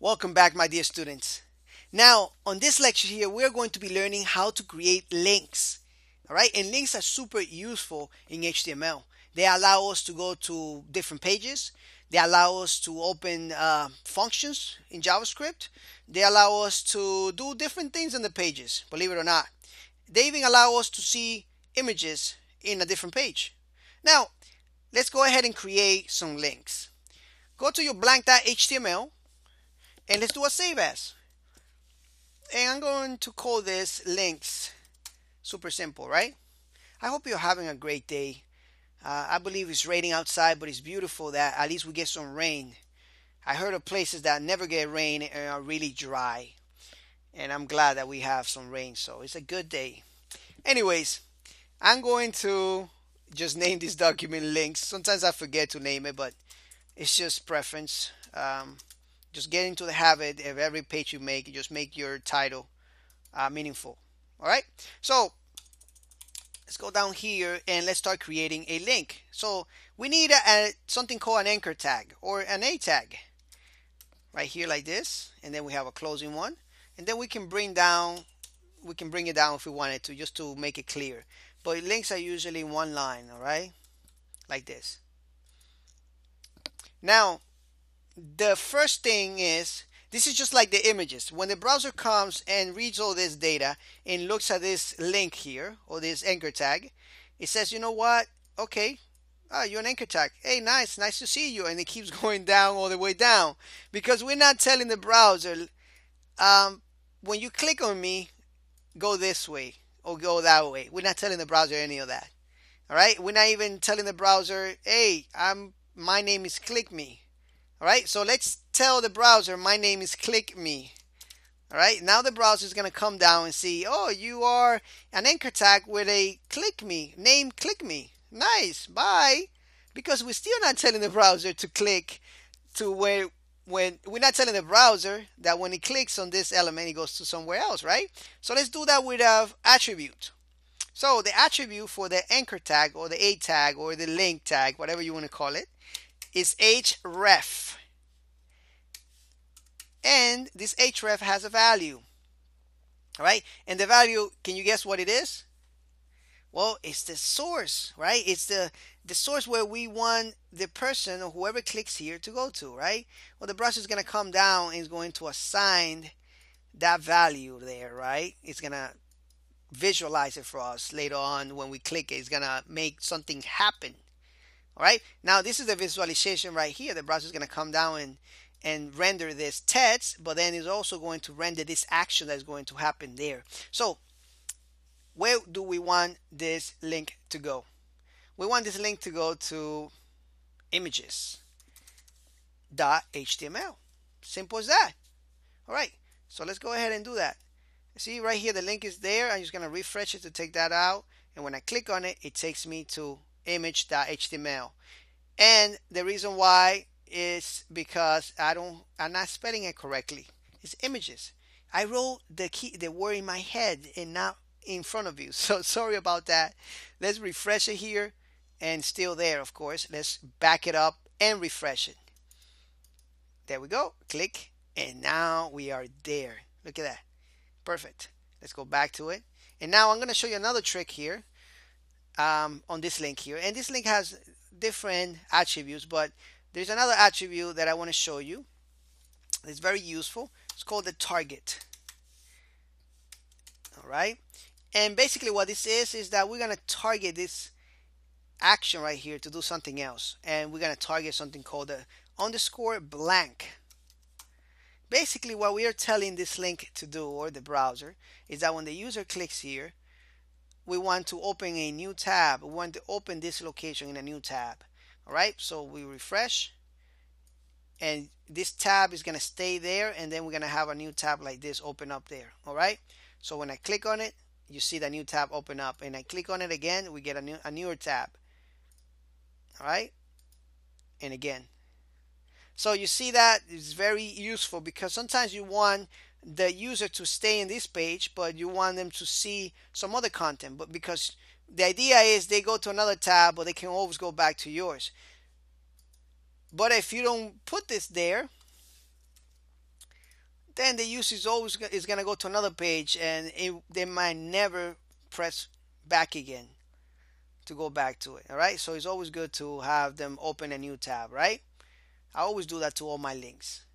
Welcome back, my dear students. Now, on this lecture here, we're going to be learning how to create links. All right, and links are super useful in HTML. They allow us to go to different pages. They allow us to open functions in JavaScript. They allow us to do different things on the pages, believe it or not. They even allow us to see images in a different page. Now, let's go ahead and create some links. Go to your blank.html and let's do a save as. And I'm going to call this links. Super simple, right? I hope you're having a great day. I believe it's raining outside, but it's beautiful that at least we get some rain. I heard of places that never get rain and are really dry. And I'm glad that we have some rain, so it's a good day. Anyways, I'm going to just name this document links. Sometimes I forget to name it, but it's just preference. Just get into the habit of every page you make, just make your title meaningful. All right, so let's go down here and let's start creating a link. So we need something called an anchor tag or an A tag right here like this, and then we have a closing one, and then we can bring it down if we wanted to, just to make it clear. But links are usually one line, all right, like this. Now the first thing is, this is just like the images. When the browser comes and reads all this data and looks at this link here or this anchor tag, it says, you know what? Okay, you're an anchor tag. Hey, nice to see you. And it keeps going down all the way down because we're not telling the browser, when you click on me, go this way or go that way. We're not telling the browser any of that. All right, we're not even telling the browser, hey, my name is Click Me. All right, so let's tell the browser my name is Click Me. All right, now the browser is going to come down and see, oh, you are an anchor tag with a Click Me name. Click Me. Nice, bye. Because we're still not telling the browser to click to where, when we're not telling the browser that when it clicks on this element, it goes to somewhere else, right? So let's do that with an attribute. So the attribute for the anchor tag or the A tag or the link tag, whatever you want to call it, is href. And this href has a value. All right, and the value, can you guess what it is? Well, it's the source, right? It's the source where we want the person or whoever clicks here to go to, right? Well, the browser is going to come down and is going to assign that value there, right? It's going to visualize it for us later on. When we click it, it's going to make something happen. All right, now this is the visualization right here. The browser is going to come down and render this text, but then it's also going to render this action that's going to happen there. So where do we want this link to go? We want this link to go to images.html. Simple as that. All right, so let's go ahead and do that. See right here, the link is there. I'm just going to refresh it to take that out, and when I click on it, it takes me to image.html. And the reason why is because I'm not spelling it correctly. It's images. I wrote the word in my head and not in front of you. So sorry about that. Let's refresh it here, and still there, of course. Let's back it up and refresh it. There we go. Click, and now we are there. Look at that. Perfect. Let's go back to it. And now I'm going to show you another trick here. On this link here, and this link has different attributes, but there's another attribute that I want to show you. It's very useful. It's called the target. All right, and basically what this is that we're going to target this action right here to do something else, and we're going to target something called the underscore blank. Basically what we are telling this link to do, or the browser, is that when the user clicks here, we want to open a new tab. We want to open this location in a new tab. All right, so we refresh, and this tab is going to stay there, and then we're going to have a new tab like this open up there. All right, so when I click on it, you see the new tab open up, and I click on it again, we get a newer tab. All right, and again. So you see that it's very useful because sometimes you want the user to stay in this page, but you want them to see some other content. But because the idea is they go to another tab, but they can always go back to yours. But if you don't put this there, then the user is going to go to another page, and they might never press back again to go back to it. All right, so it's always good to have them open a new tab, right? I always do that to all my links.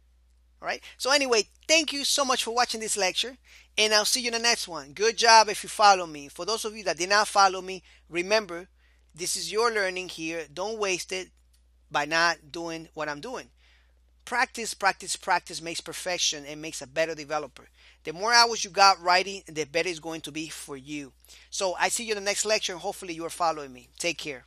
All right, so anyway, thank you so much for watching this lecture, and I'll see you in the next one. Good job if you follow me. For those of you that did not follow me, remember, this is your learning here. Don't waste it by not doing what I'm doing. Practice, practice, practice makes perfection and makes a better developer. The more hours you got writing, the better it's going to be for you. So I see you in the next lecture, and hopefully you are following me. Take care.